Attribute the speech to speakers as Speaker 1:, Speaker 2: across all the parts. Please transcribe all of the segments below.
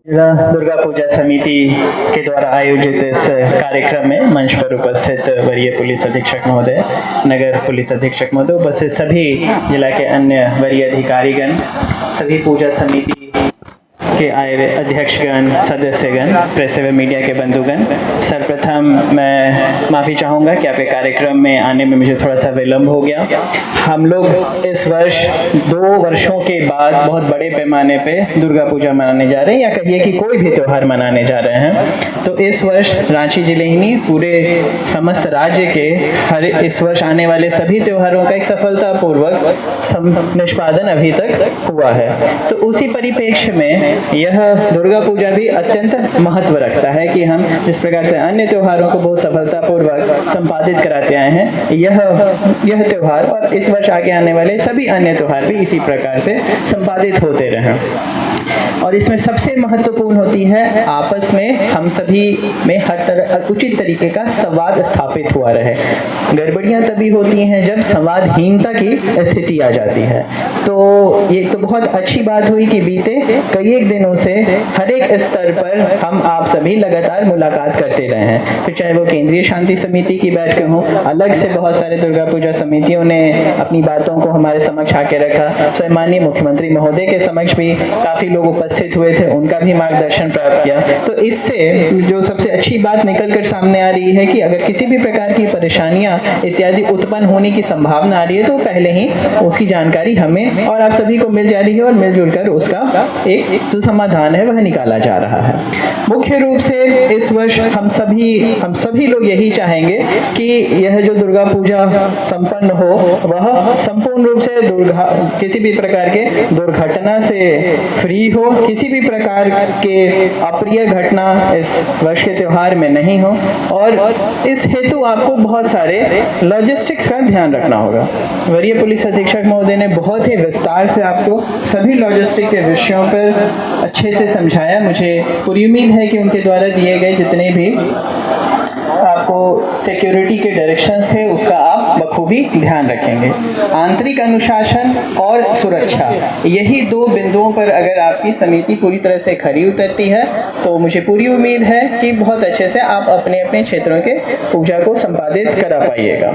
Speaker 1: जिला दुर्गा पूजा समिति के द्वारा आयोजित इस कार्यक्रम में मंच पर उपस्थित वरीय पुलिस अधीक्षक महोदय, नगर पुलिस अधीक्षक महोदय, उपस्थित सभी जिला के अन्य वरीय अधिकारीगण, सभी पूजा समिति के आए हुए अध्यक्षगण, सदस्यगण, प्रेस एवं मीडिया के बंधुगण, सर्वप्रथम मैं माफ़ी चाहूँगा कि आपके कार्यक्रम में आने में मुझे थोड़ा सा विलम्ब हो गया। हम लोग इस वर्ष 2 वर्षों के बाद बहुत बड़े पैमाने पे दुर्गा पूजा मनाने जा रहे हैं, या कहिए कि कोई भी त्यौहार मनाने जा रहे हैं। तो इस वर्ष रांची जिले ही नहीं, पूरे समस्त राज्य के इस वर्ष आने वाले सभी त्योहारों का एक सफलतापूर्वक निष्पादन अभी तक हुआ है। तो उसी परिप्रेक्ष्य में यह दुर्गा पूजा भी अत्यंत महत्व रखता है कि हम जिस प्रकार से अन्य त्योहारों को बहुत सफलतापूर्वक संपादित कराते आए हैं, यह त्योहार और इस वर्ष आगे आने वाले सभी अन्य त्योहार भी इसी प्रकार से संपादित होते रहें। और इसमें सबसे महत्वपूर्ण होती है आपस में हम सभी में हर तरह उचित तरीके का संवाद स्थापित हुआ रहे। गड़बड़ियां तभी होती हैं जब संवादहीनता की स्थिति आ जाती है। तो ये तो बहुत अच्छी बात हुई कि बीते कई एक दिनों से हर एक स्तर पर हम आप सभी लगातार मुलाकात करते रहे हैं, फिर चाहे वो केंद्रीय शांति समिति की बैठकें हों, अलग से बहुत सारे दुर्गा पूजा समितियों ने अपनी बातों को हमारे समक्ष आके रखा। स्वयं माननीय मुख्यमंत्री महोदय के समक्ष भी काफ़ी लोग उपस्थित हुए थे, उनका भी मार्गदर्शन प्राप्त किया। तो इससे जो सबसे अच्छी बात निकल कर सामने आ रही है कि अगर किसी भी प्रकार की परेशानियां इत्यादि उत्पन्न होने की संभावना आ रही है तो पहले ही उसकी जानकारी हमें और आप सभी को मिल जा रही है और मिलजुल कर उसका एक जो समाधान है वह निकाला जा रहा है। मुख्य रूप से इस वर्ष हम सभी लोग यही चाहेंगे कि यह जो दुर्गा पूजा संपन्न हो वह संपूर्ण रूप से किसी भी प्रकार के दुर्घटना से फ्री हो, किसी भी प्रकार के अप्रिय घटना इस वर्ष के त्योहार में नहीं हो। और इस हेतु आपको बहुत सारे लॉजिस्टिक्स का ध्यान रखना होगा। वरीय पुलिस अधीक्षक महोदय ने बहुत ही विस्तार से आपको सभी लॉजिस्टिक के विषयों पर अच्छे से समझाया। मुझे पूरी उम्मीद है कि उनके द्वारा दिए गए जितने भी आपको सिक्योरिटी के डायरेक्शंस थे उसका आप बखूबी ध्यान रखेंगे। आंतरिक अनुशासन और सुरक्षा, यही 2 बिंदुओं पर अगर आपकी समिति पूरी तरह से खरी उतरती है तो मुझे पूरी उम्मीद है कि बहुत अच्छे से आप अपने अपने क्षेत्रों के पूजा को संपादित करा पाइएगा।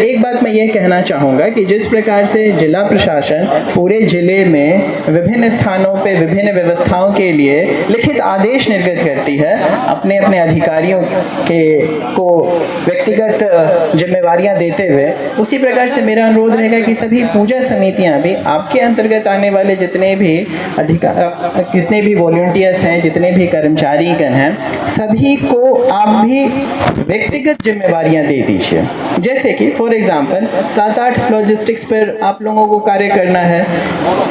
Speaker 1: एक बात मैं ये कहना चाहूँगा कि जिस प्रकार से जिला प्रशासन पूरे जिले में विभिन्न स्थानों पे विभिन्न व्यवस्थाओं के लिए लिखित आदेश निर्गत करती है, अपने अपने अधिकारियों को व्यक्तिगत जिम्मेवारियां देते हुए, उसी प्रकार से मेरा अनुरोध रहेगा कि सभी पूजा समितियां भी आपके अंतर्गत आने वाले जितने भी वॉलंटियर्स हैं, जितने भी कर्मचारीगण हैं, सभी को आप भी व्यक्तिगत जिम्मेवारियां दे दीजिए। जैसे कि फॉर एग्जांपल 7-8 लॉजिस्टिक्स पर आप लोगों को कार्य करना है,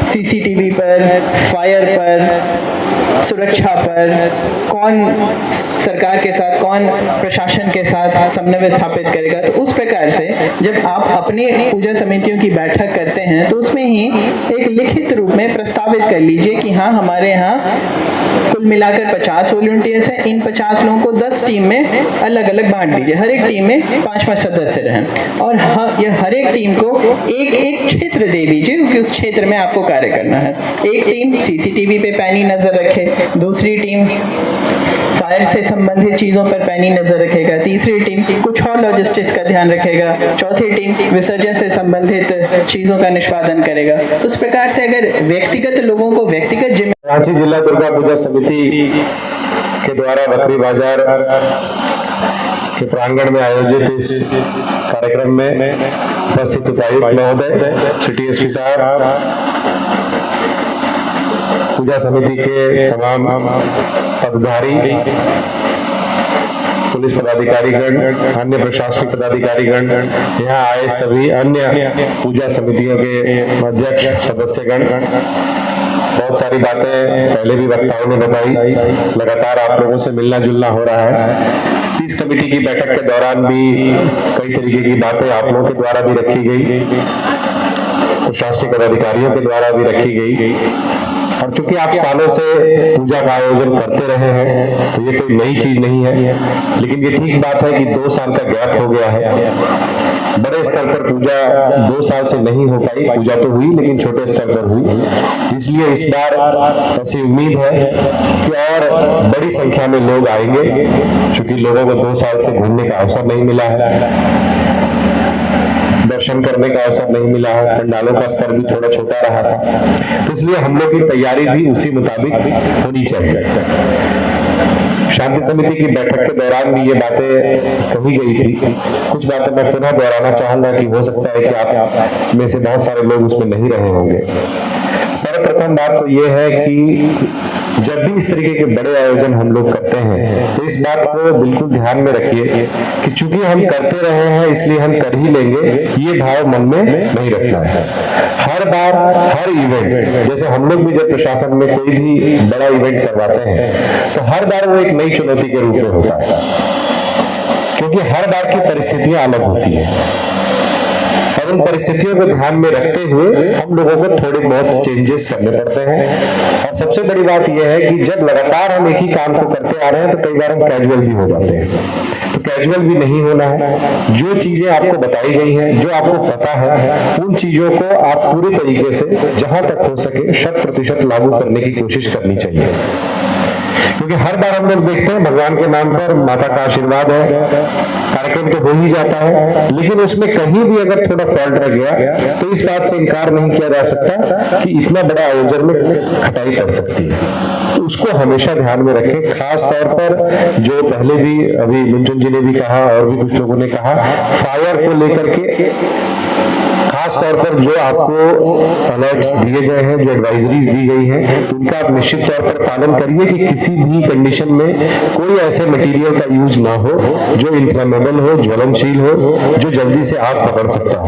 Speaker 1: सीसीटीवी पर, फायर पर, सुरक्षा पर, कौन सरकार के साथ, कौन प्रशासन के साथ समन्वय स्थापित करेगा। तो उस प्रकार से जब आप अपने पूजा समितियों की बैठक करते हैं तो उसमें ही एक लिखित रूप में प्रस्तावित कर लीजिए कि हाँ, हमारे यहाँ कुल मिलाकर 50 वॉलंटियर्स हैं, इन 50 लोगों को 10 टीम में अलग अलग बांट दीजिए, हर एक टीम में 5-5 सदस्य रहें और यह हर एक टीम को एक क्षेत्र दे दीजिए क्योंकि उस क्षेत्र में आपको कार्य करना है। एक टीम सीसीटीवी पे पैनी नजर रखे, दूसरी टीम फायर से संबंधित चीजों पर पैनी नजर रखेगा, तीसरी टीम कुछ और लॉजिस्टिक्स का ध्यान रखेगा, चौथी टीम विसर्जन से संबंधित चीजों का निष्पादन करेगा। तो इस प्रकार से अगर व्यक्तिगत लोगों को व्यक्तिगत
Speaker 2: रांची जिला दुर्गा पूजा समिति के द्वारा बकरी बाजार के प्रांगण में आयोजित इस कार्यक्रम में उपस्थित उपायुक्त महोदय, सिटी एसपी साहब, पूजा समिति के तमाम पदाधिकारी, पुलिस पदाधिकारीगण, अन्य प्रशासनिक पदाधिकारीगण, यहाँ आए सभी अन्य पूजा समितियों के अध्यक्ष सदस्यगण, बहुत सारी बातें पहले भी वक्ताओं ने बताई। लगातार आप लोगों से मिलना जुलना हो रहा है। इस कमेटी की बैठक के दौरान भी कई तरीके की बातें आप लोगों के द्वारा भी रखी गई, प्रशासनिक पदाधिकारियों के द्वारा भी रखी गई। और चूंकि आप सालों से पूजा का आयोजन करते रहे हैं तो ये कोई नई चीज नहीं है, लेकिन ये ठीक बात है कि 2 साल का गैप हो गया है। बड़े स्तर पर पूजा 2 साल से नहीं हो पाई, पूजा तो हुई लेकिन छोटे स्तर पर हुई। इसलिए इस बार ऐसी उम्मीद है कि और बड़ी संख्या में लोग आएंगे, क्योंकि लोगों को 2 साल से घूमने का अवसर नहीं मिला है, दर्शन करने का अवसर नहीं मिला है, पंडालों का स्तर भी थोड़ा छोटा रहा था, तो इसलिए हम लोग की तैयारी भी उसी मुताबिक होनी चाहिए। शांति समिति की बैठक के दौरान भी ये बातें कही गई थी। कुछ बातें मैं पुनः दोहराना चाहूंगा कि हो सकता है कि आप में से बहुत सारे लोग उसमें नहीं रहे होंगे। सर्वप्रथम बात तो ये है कि जब भी इस तरीके के बड़े आयोजन हम लोग करते हैं तो इस बात को बिल्कुल ध्यान में रखिए कि चूंकि हम करते रहे हैं इसलिए हम कर ही लेंगे, ये भाव मन में नहीं रखना है। हर बार हर इवेंट, जैसे हम लोग भी जब प्रशासन में कोई भी बड़ा इवेंट करवाते हैं तो हर बार वो एक नई चुनौती के रूप में होता है, क्योंकि हर बार की परिस्थितियां अलग होती है और उन परिस्थितियों को ध्यान में रखते हुए हम लोगों को थोड़े बहुत चेंजेस करने पड़ते हैं। और सबसे बड़ी बात यह है कि जब लगातार हम एक ही काम को करते आ रहे हैं तो कई बार हम कैजुअल भी हो जाते हैं, तो कैजुअल भी नहीं होना है। जो चीजें आपको बताई गई हैं, जो आपको पता है, उन चीजों को आप पूरे तरीके से जहां तक हो सके 100% लागू करने की कोशिश करनी चाहिए, क्योंकि हर बार हम लोग देखते हैं भगवान के नाम पर माता का आशीर्वाद है, कार्यक्रम तो हो ही जाता है, लेकिन उसमें कहीं भी अगर थोड़ा फॉल्ट रह गया तो इस बात से इनकार नहीं किया जा सकता कि इतना बड़ा आयोजन में खटाई पड़ सकती है। तो उसको हमेशा ध्यान में रखें, खास तौर पर जो पहले भी अभी मुंचुन जी ने भी कहा और भी कुछ लोगों ने कहा, फायर को लेकर के खास तौर पर जो आपको अलर्ट्स दिए गए हैं, जो एडवाइजरीज दी गई हैं, उनका आप निश्चित तौर पर पालन करिए कि किसी भी कंडीशन में कोई ऐसे मटेरियल का यूज ना हो जो इन्फ्लेमेबल हो, ज्वलनशील हो, जो जल्दी से आग पकड़ सकता हो।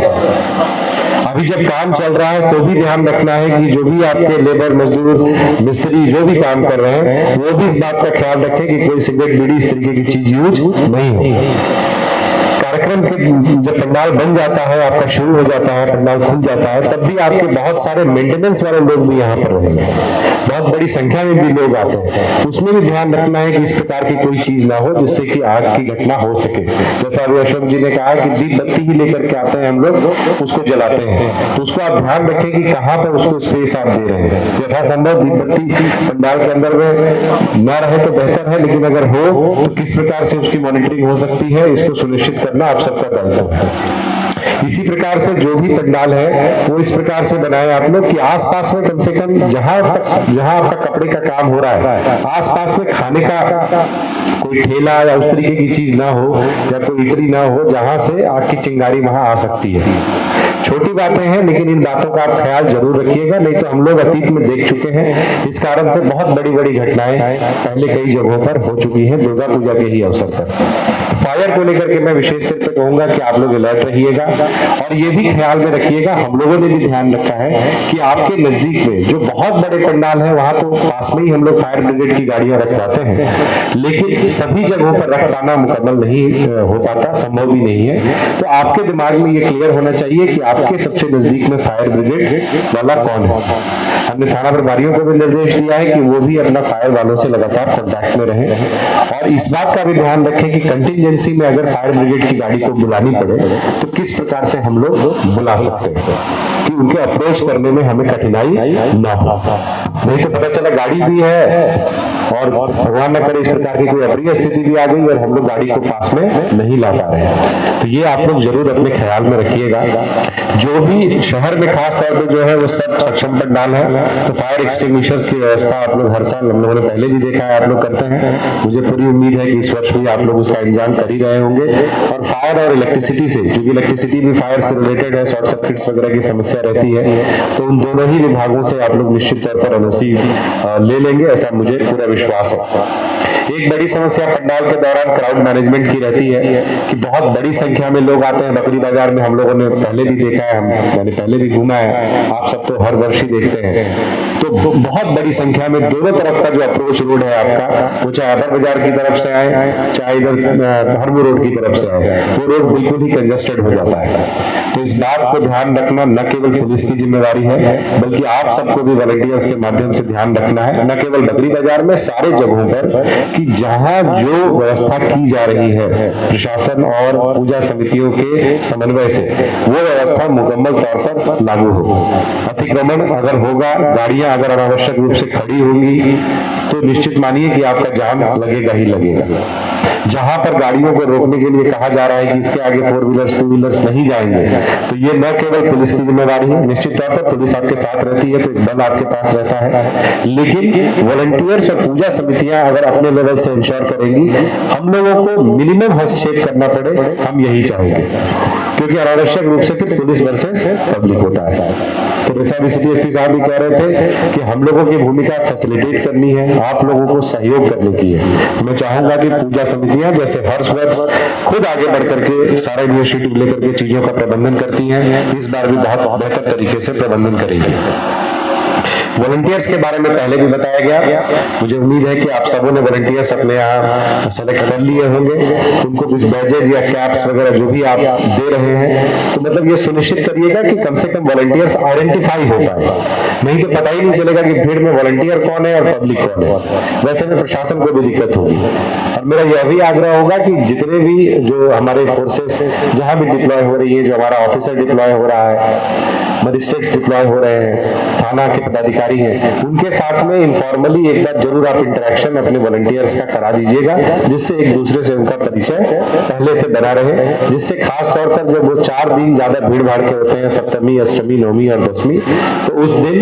Speaker 2: अभी जब काम चल रहा है तो भी ध्यान रखना है कि जो भी आपके लेबर, मजदूर, मिस्त्री जो भी काम कर रहे हैं वो भी इस बात का ख्याल रखें कि कोई सिगरेट, बीड़ी इस तरीके की चीज यूज नहीं हो। कार्यक्रम के जब पंडाल बन जाता है, आपका शुरू हो जाता है, पंडाल खुल जाता है, तब भी आपके बहुत सारे मेंटेनेंस वाले लोग भी यहाँ पर रहेंगे, बहुत बड़ी संख्या में भी लोग आते हैं। उसमें भी ध्यान रखना है कि इस प्रकार की कोई चीज ना हो जिससे कि आग की घटना हो सके। जैसा अभी अशोक जी ने कहा कि दीप बत्ती ही लेकर के आते हैं हम लोग, उसको जलाते हैं, तो उसको आप ध्यान रखें कि कहाँ पर उसको स्पेस आप दे रहे हैं। यथासंभव दीप बत्ती पंडाल के अंदर में न रहे तो बेहतर है, लेकिन अगर हो तो किस प्रकार से उसकी मॉनिटरिंग हो सकती है, इसको सुनिश्चित करना आप सबका दायित्व है। इसी प्रकार से जो भी पंडाल है वो इस प्रकार से बनाए आप लोग कि आसपास में कम से कम जहां आपका कपड़े का काम हो रहा है, आसपास में खाने का कोई ठेला या उस तरीके की चीज ना हो या कोई इटरी ना हो जहां से आग की चिंगारी वहां आ सकती है। छोटी बातें हैं लेकिन इन बातों का आप ख्याल जरूर रखिएगा, नहीं तो हम लोग अतीत में देख चुके हैं। इस कारण से बहुत बड़ी बड़ी घटनाएं पहले कई जगहों पर हो चुकी हैं दुर्गा पूजा के ही अवसर पर। फायर को लेकर के मैं विशेष तौर पर कहूंगा कि आप लोग अलर्ट रहिएगा और ये भी ख्याल में रखिएगा, हम लोगों ने भी ध्यान रखा है कि आपके नजदीक में जो बहुत बड़े पंडाल है वहां तो पास में ही हम लोग फायर ब्रिगेड की गाड़ियां रखवाते हैं, लेकिन सभी जगहों पर रख पाना मुकम्मल नहीं हो पाता, संभव भी नहीं है। तो आपके दिमाग में ये क्लियर होना चाहिए कि आपके सबसे नजदीक में फायर ब्रिगेड वाला कौन है। हमने थाना प्रभारियों को भी निर्देश दिया है कि वो भी अपना फायर वालों से लगातार कॉन्टैक्ट में रहें और इस बात का भी ध्यान रखें कि कंटिजेंसी में अगर फायर ब्रिगेड की गाड़ी को बुलानी पड़े तो किस प्रकार से हम लोग बुला सकते हैं कि उनके अप्रोच करने में हमें कठिनाई ना हो। नहीं तो पता चला गाड़ी भी है और भगवान न करे इस प्रकार की कोई अप्रिय स्थिति भी आ गई और हम लोग गाड़ी को पास में नहीं ला पा रहे हैं। तो ये आप लोग जरूर अपने ख्याल में रखिएगा। जो भी शहर में खास तौर पे जो है वो सब सक्षम पंडाल है, तो फायर एक्सटिंग्विशर्स की व्यवस्था आप लोग हर साल हम लोगों ने पहले भी देखा है आप लोग करते हैं। मुझे पूरी उम्मीद है कि इस वर्ष भी आप लोग उसका इंतजाम कर ही रहे होंगे। और फायर और इलेक्ट्रिसिटी से, क्योंकि इलेक्ट्रिसिटी भी फायर से रिलेटेड है, शॉर्ट सर्किट्स वगैरह की समस्या रहती है, तो उन दोनों ही विभागों से आप लोग निश्चित तौर पर एनओसी ले लेंगे, ऐसा मुझे पूरा विश्वास है। एक बड़ी समस्या पंडाल के दौरान क्राउड मैनेजमेंट की रहती है कि बहुत बड़ी संख्या में लोग आते हैं। बकरी बाजार में हम लोगों ने पहले भी देखा है, मैंने पहले भी घूमा है, आप सब तो हर वर्ष ही देखते हैं तो बहुत बड़ी संख्या में दोनों तरफ का जो अप्रोच रोड है आपका, वो चाहे अपर बाजार की तरफ से आए चाहे इधर हरमू रोड की तरफ से आए, वो रोड बिल्कुल ही कंजेस्टेड हो जाता है। तो इस बात को ध्यान रखना न केवल पुलिस की जिम्मेदारी है, बल्कि आप सबको भी वॉलंटियर्स के माध्यम से ध्यान रखना है, न केवल बकरी बाजार में, सारे जगहों पर, कि जहां जो व्यवस्था की जा रही है प्रशासन और पूजा समितियों के समन्वय से, वो व्यवस्था मुकम्मल तौर पर लागू हो। अतिक्रमण अगर होगा, गाड़ियां अगर अनावश्यक रूप से खड़ी होंगी, तो निश्चित मानिए कि आपका जाम लगेगा ही लगेगा। जहां पर गाड़ियों को रोकने के लिए कहा जा रहा है कि इसके आगे 4 व्हीलर्स 2 व्हीलर्स नहीं जाएंगे, तो ये न केवल पुलिस की जिम्मेदारी है, निश्चित तौर पर पुलिस आपके साथ रहती है तो एक बल आपके पास रहता है, लेकिन वॉलंटियर्स और पूजा समितियां अगर अपने लेवल से इंश्योर करेंगी, हम लोगों को मिनिमम हस्तक्षेप करना पड़े, हम यही चाहेंगे, क्योंकि अनावश्यक रूप से फिर पुलिस वर्सेस पब्लिक होता है। तो जैसा अभी सिटी एसपी साहब भी कह रहे थे कि हम लोगों की भूमिका फैसिलिटेट करनी है, आप लोगों को सहयोग करने की है। मैं चाहूंगा कि पूजा समितियां जैसे हर वर्ष खुद आगे बढ़ करके सारा इनिशिएटिव लेकर के चीजों का प्रबंधन करती हैं, इस बार भी बहुत बेहतर तरीके से प्रबंधन करेंगी। वॉलंटियर्स के बारे में पहले भी बताया गया, मुझे उम्मीद है कि आप सबों ने वॉलंटियर्स अपने यहाँ सेलेक्ट कर लिए होंगे, उनको कुछ बैजेज या कैप्स वगैरह जो भी आप दे रहे हैं, तो मतलब ये सुनिश्चित करिएगा कि कम से कम वॉलंटियर्स आइडेंटिफाई हो पाए, नहीं तो पता ही नहीं चलेगा कि भीड़ में वॉलंटियर कौन है और पब्लिक कौन है। वैसे में प्रशासन को भी दिक्कत होगी। और मेरा यह भी आग्रह होगा कि जितने भी जो हमारे फोर्सेस जहां भी डिप्लॉय हो रही है, जो हमारा ऑफिसर डिप्लॉय हो रहा है, मजिस्ट्रेट्स डिप्लॉय हो रहे हैं, थाना के पदाधिकारी हैं, उनके साथ में इनफॉर्मली एक बार जरूर आप इंटरेक्शन अपने वॉलंटियर्स का करा दीजिएगा, जिससे एक दूसरे से उनका परिचय पहले से बना रहे, जिससे खास तौर पर जब वो 4 दिन ज्यादा भीड़ भाड़ के होते हैं, सप्तमी, अष्टमी, नवमी और दशमी, तो उस दिन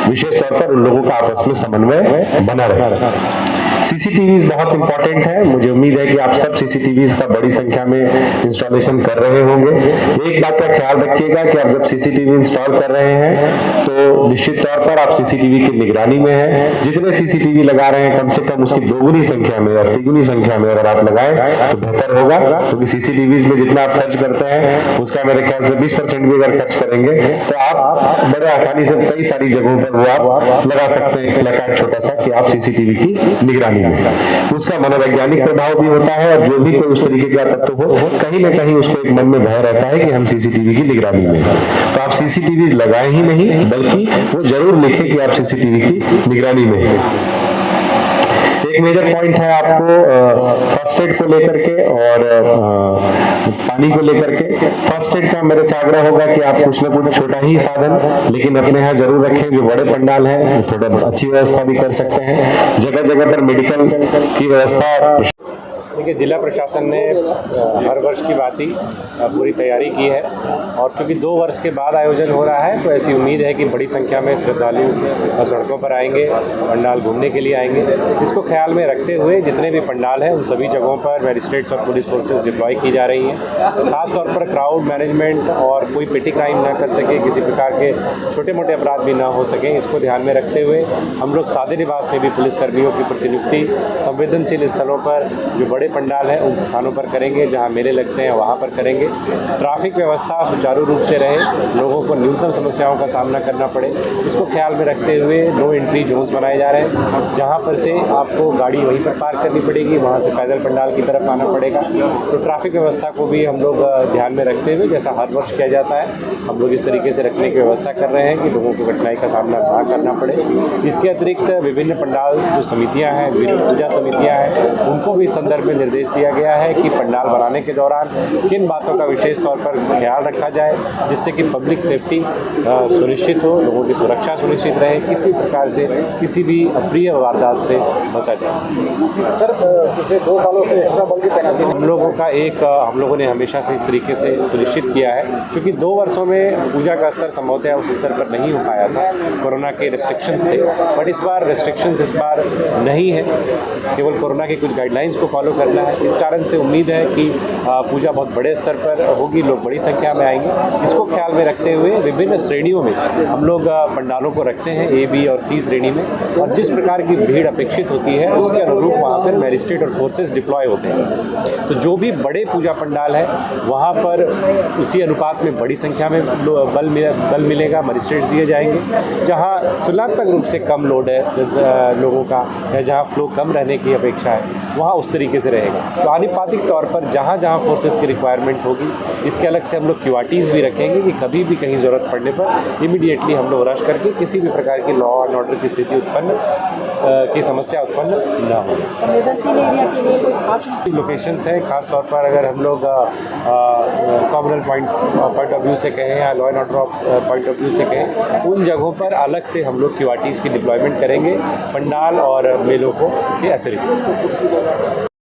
Speaker 2: विशेष तौर पर उन लोगों का आपस में समन्वय बना रहे। सीसीटीवीज बहुत इंपॉर्टेंट है, मुझे उम्मीद है कि आप सब सीसीटीवीज का बड़ी संख्या में इंस्टॉलेशन कर रहे होंगे। एक बात का ख्याल रखिएगा कि आप जब सीसीटीवी इंस्टॉल कर रहे हैं तो निश्चित तौर पर आप सीसीटीवी की निगरानी में हैं। जितने सीसीटीवी लगा रहे हैं कम से कम उसकी दोगुनी संख्या में और तिगुनी संख्या में अगर आप लगाएं तो बेहतर होगा, क्योंकि सीसीटीवीज में जितना आप खर्च करते हैं उसका मेरे ख्याल से 20% भी अगर खर्च करेंगे तो आप बड़े आसानी से कई सारी जगहों पर वो आप लगा सकते हैं, एक प्लेकार्ड छोटा सा कि आप सीसीटीवी की निगरानी में। उसका मनोवैज्ञानिक प्रभाव भी होता है, और जो भी कोई उस तरीके का तत्व हो, कहीं ना कहीं उसको एक मन में भय रहता है कि हम सीसीटीवी की निगरानी में, तो आप सीसीटीवी लगाए ही नहीं, बल्कि वो जरूर लिखें कि आप सीसीटीवी की निगरानी में हैं। एक मेजर पॉइंट है आपको फर्स्ट एड को लेकर के और पानी को लेकर के। फर्स्ट एड का मेरे से आग्रह होगा कि आप कुछ न कुछ छोटा ही साधन लेकिन अपने यहाँ जरूर रखें। जो बड़े पंडाल है थोड़ा अच्छी व्यवस्था भी कर सकते हैं, जगह जगह पर मेडिकल की व्यवस्था।
Speaker 3: देखिए, जिला प्रशासन ने हर वर्ष की भांति पूरी तैयारी की है, और चूँकि 2 वर्ष के बाद आयोजन हो रहा है तो ऐसी उम्मीद है कि बड़ी संख्या में श्रद्धालु सड़कों पर आएंगे, पंडाल घूमने के लिए आएंगे। इसको ख्याल में रखते हुए जितने भी पंडाल हैं उन सभी जगहों पर मैजिस्ट्रेट्स और पुलिस फोर्सेस डिप्लॉय की जा रही हैं। खासतौर पर क्राउड मैनेजमेंट और कोई पेटी क्राइम ना कर सके, किसी प्रकार के छोटे मोटे अपराध भी ना हो सकें, इसको ध्यान में रखते हुए हम लोग सादे निवास में भी पुलिसकर्मियों की प्रतिनियुक्ति संवेदनशील स्थलों पर, जो बड़े पंडाल है उन स्थानों पर करेंगे, जहां मेले लगते हैं वहां पर करेंगे। ट्रैफिक व्यवस्था सुचारू रूप से रहे, लोगों को न्यूनतम समस्याओं का सामना करना पड़े, इसको ख्याल में रखते हुए नो एंट्री जोन्स बनाए जा रहे हैं, जहां पर से आपको गाड़ी वहीं पर पार्क करनी पड़ेगी, वहां से पैदल पंडाल की तरफ आना पड़ेगा। तो ट्रैफिक व्यवस्था को भी हम लोग ध्यान में रखते हुए, जैसा हर वर्ष किया जाता है, हम लोग इस तरीके से रखने की व्यवस्था कर रहे हैं कि लोगों को कठिनाई का सामना ना करना पड़े। इसके अतिरिक्त विभिन्न पंडाल जो समितियाँ हैं, विभिन्न पूजा समितियाँ हैं, उनको भी इस संदर्भ में निर्देश दिया गया है कि पंडाल बनाने के दौरान किन बातों का विशेष तौर पर ख्याल रखा जाए, जिससे कि पब्लिक सेफ्टी सुनिश्चित हो, लोगों की सुरक्षा सुनिश्चित रहे, किसी प्रकार से किसी भी अप्रिय वारदात से बचा जा सके।
Speaker 4: सर, पिछले 2 सालों से एक्स्ट्रा बल की तैनाती
Speaker 3: हम लोगों ने हमेशा से इस तरीके से सुनिश्चित किया है, क्योंकि 2 वर्षों में पूजा का स्तर संभवतः उस स्तर पर नहीं हो पाया था, कोरोना के रिस्ट्रिक्शंस थे, बट इस बार रिस्ट्रिक्शंस नहीं है, केवल कोरोना की कुछ गाइडलाइंस को फॉलो करना है। इस कारण से उम्मीद है कि पूजा बहुत बड़े स्तर पर होगी, लोग बड़ी संख्या में आएंगे। इसको ख्याल में रखते हुए विभिन्न श्रेणियों में हम लोग पंडालों को रखते हैं, ए, बी और सी श्रेणी में, और जिस प्रकार की भीड़ अपेक्षित होती है उसके अनुरूप वहाँ पर मैजिस्ट्रेट और फोर्सेस डिप्लॉय होते हैं। तो जो भी बड़े पूजा पंडाल है वहाँ पर उसी अनुपात में बड़ी संख्या में बल मिलेगा, मजिस्ट्रेट्स दिए जाएंगे। जहाँ तुलनात्मक रूप से कम लोड है लोगों का या जहाँ फ्लो कम रहने की अपेक्षा है वहाँ उस तरीके से रहेगा। तो आनुपातिक तौर पर जहाँ जहाँ फोर्सेस की रिक्वायरमेंट होगी, इसके अलग से हम लोग क्यूआरटीज़ भी रखेंगे कि कभी भी कहीं ज़रूरत पड़ने पर इमीडिएटली हम लोग रश करके किसी भी प्रकार की लॉ एंड ऑर्डर की स्थिति की समस्या उत्पन्न न हो।
Speaker 5: संवेदनशील एरिया के लिए कोई खास
Speaker 3: लोकेशंस हैं, खास तौर पर अगर हम लोग कॉमनल पॉइंट ऑफ व्यू से कहें या law and order point of view से कहें, उन जगहों पर अलग से हम लोग क्यूआरटीज़ की डिप्लॉयमेंट करेंगे पंडाल और मेलों को के अतिरिक्त।